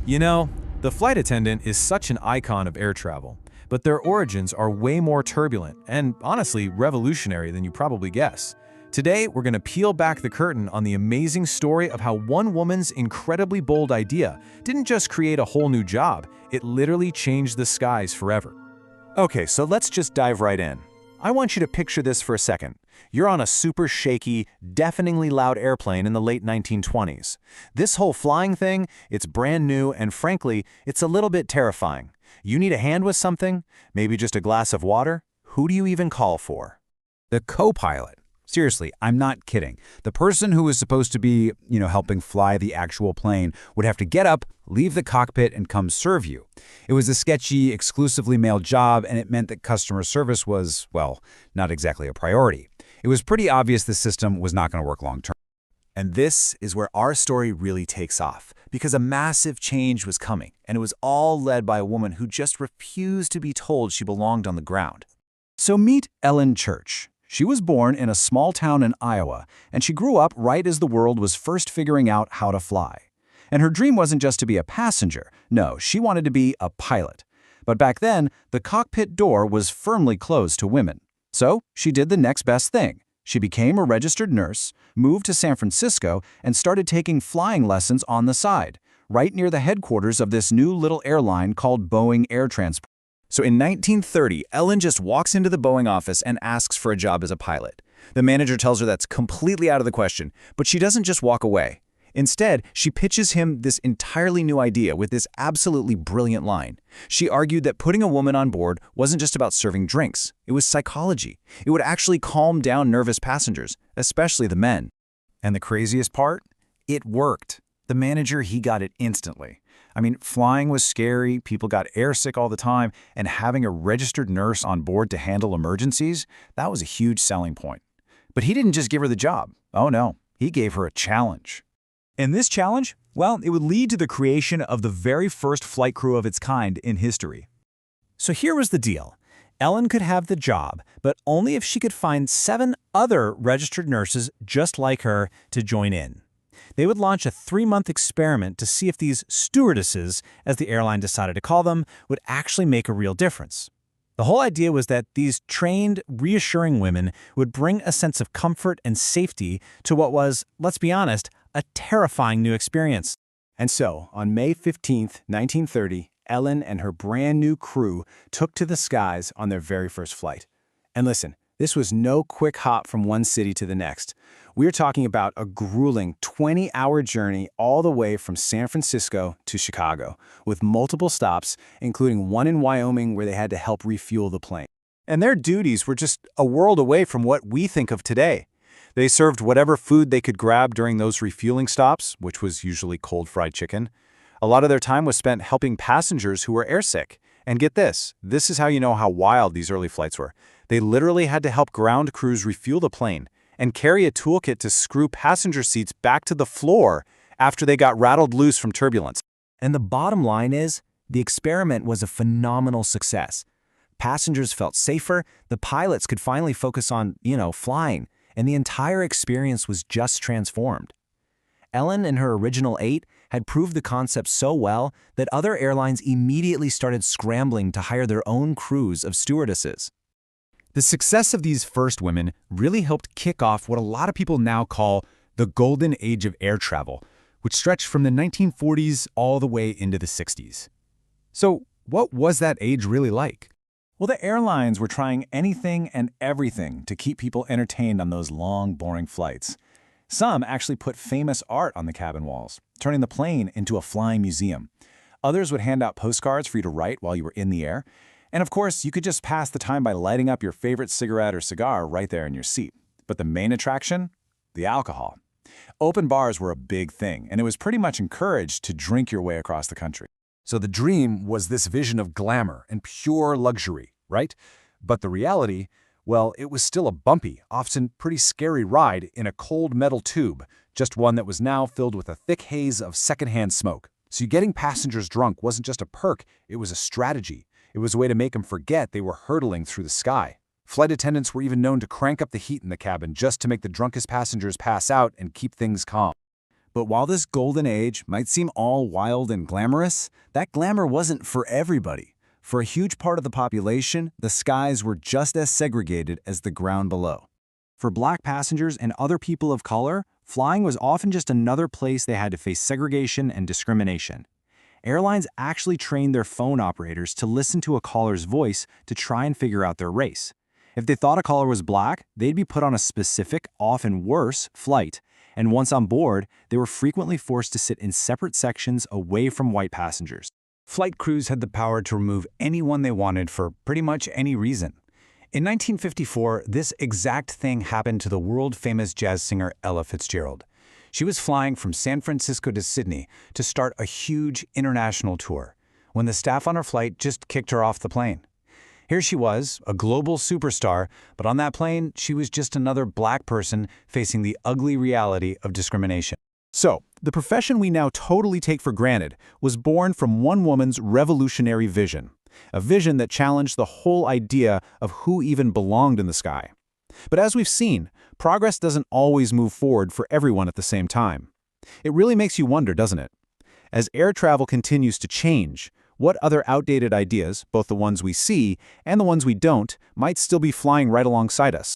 You know, the flight attendant is such an icon of air travel, but their origins are way more turbulent and, honestly, revolutionary than you probably guess. Today, we're going to peel back the curtain on the amazing story of how one woman's incredibly bold idea didn't just create a whole new job, it literally changed the skies forever. Okay, so let's just dive right in. I want you to picture this for a second. You're on a super shaky, deafeningly loud airplane in the late 1920s. This whole flying thing, it's brand new and frankly, it's a little bit terrifying. You need a hand with something? Maybe just a glass of water? Who do you even call for? The co-pilot. Seriously, I'm not kidding. The person who was supposed to be, helping fly the actual plane would have to get up, leave the cockpit, and come serve you. It was a sketchy, exclusively male job, and it meant that customer service was, well, not exactly a priority. It was pretty obvious the system was not going to work long term. And this is where our story really takes off, because a massive change was coming, and it was all led by a woman who just refused to be told she belonged on the ground. So meet Ellen Church. She was born in a small town in Iowa, and she grew up right as the world was first figuring out how to fly. And her dream wasn't just to be a passenger. No, she wanted to be a pilot. But back then, the cockpit door was firmly closed to women. So she did the next best thing. She became a registered nurse, moved to San Francisco, and started taking flying lessons on the side, right near the headquarters of this new little airline called Boeing Air Transport. So in 1930, Ellen just walks into the Boeing office and asks for a job as a pilot. The manager tells her that's completely out of the question, but she doesn't just walk away. Instead, she pitches him this entirely new idea with this absolutely brilliant line. She argued that putting a woman on board wasn't just about serving drinks. It was psychology. It would actually calm down nervous passengers, especially the men. And the craziest part? It worked. The manager, he got it instantly. I mean, flying was scary, people got airsick all the time, and having a registered nurse on board to handle emergencies, that was a huge selling point. But he didn't just give her the job. Oh no, he gave her a challenge. And this challenge, well, it would lead to the creation of the very first flight crew of its kind in history. So here was the deal. Ellen could have the job, but only if she could find 7 other registered nurses just like her to join in. They would launch a 3-month experiment to see if these stewardesses, as the airline decided to call them, would actually make a real difference. The whole idea was that these trained, reassuring women would bring a sense of comfort and safety to what was, let's be honest, a terrifying new experience. And so, on May 15, 1930, Ellen and her brand new crew took to the skies on their very first flight. And listen, this was no quick hop from one city to the next. We're talking about a grueling 20-hour journey all the way from San Francisco to Chicago, with multiple stops, including one in Wyoming where they had to help refuel the plane. And their duties were just a world away from what we think of today. They served whatever food they could grab during those refueling stops, which was usually cold fried chicken. A lot of their time was spent helping passengers who were airsick. And get this is how you know how wild these early flights were. They literally had to help ground crews refuel the plane and carry a toolkit to screw passenger seats back to the floor after they got rattled loose from turbulence. And the bottom line is, the experiment was a phenomenal success. Passengers felt safer, the pilots could finally focus on, flying, and the entire experience was just transformed. Ellen and her original 8 had proved the concept so well that other airlines immediately started scrambling to hire their own crews of stewardesses. The success of these first women really helped kick off what a lot of people now call the golden age of air travel, which stretched from the 1940s all the way into the 60s. So what was that age really like? Well, the airlines were trying anything and everything to keep people entertained on those long, boring flights. Some actually put famous art on the cabin walls, turning the plane into a flying museum. Others would hand out postcards for you to write while you were in the air. And of course, you could just pass the time by lighting up your favorite cigarette or cigar right there in your seat. But the main attraction? The alcohol. Open bars were a big thing, and it was pretty much encouraged to drink your way across the country. So the dream was this vision of glamour and pure luxury, right? But the reality, well, it was still a bumpy, often pretty scary ride in a cold metal tube, just one that was now filled with a thick haze of secondhand smoke. So getting passengers drunk wasn't just a perk, it was a strategy. It was a way to make them forget they were hurtling through the sky. Flight attendants were even known to crank up the heat in the cabin just to make the drunkest passengers pass out and keep things calm. But while this golden age might seem all wild and glamorous, that glamour wasn't for everybody. For a huge part of the population, the skies were just as segregated as the ground below. For black passengers and other people of color, flying was often just another place they had to face segregation and discrimination. Airlines actually trained their phone operators to listen to a caller's voice to try and figure out their race. If they thought a caller was black, they'd be put on a specific, often worse, flight, and once on board, they were frequently forced to sit in separate sections away from white passengers. Flight crews had the power to remove anyone they wanted for pretty much any reason. In 1954, this exact thing happened to the world-famous jazz singer Ella Fitzgerald. She was flying from San Francisco to Sydney to start a huge international tour, when the staff on her flight just kicked her off the plane. Here she was, a global superstar, but on that plane, she was just another black person facing the ugly reality of discrimination. So, the profession we now totally take for granted was born from one woman's revolutionary vision, a vision that challenged the whole idea of who even belonged in the sky. But as we've seen, progress doesn't always move forward for everyone at the same time. It really makes you wonder, doesn't it? As air travel continues to change, what other outdated ideas, both the ones we see and the ones we don't, might still be flying right alongside us?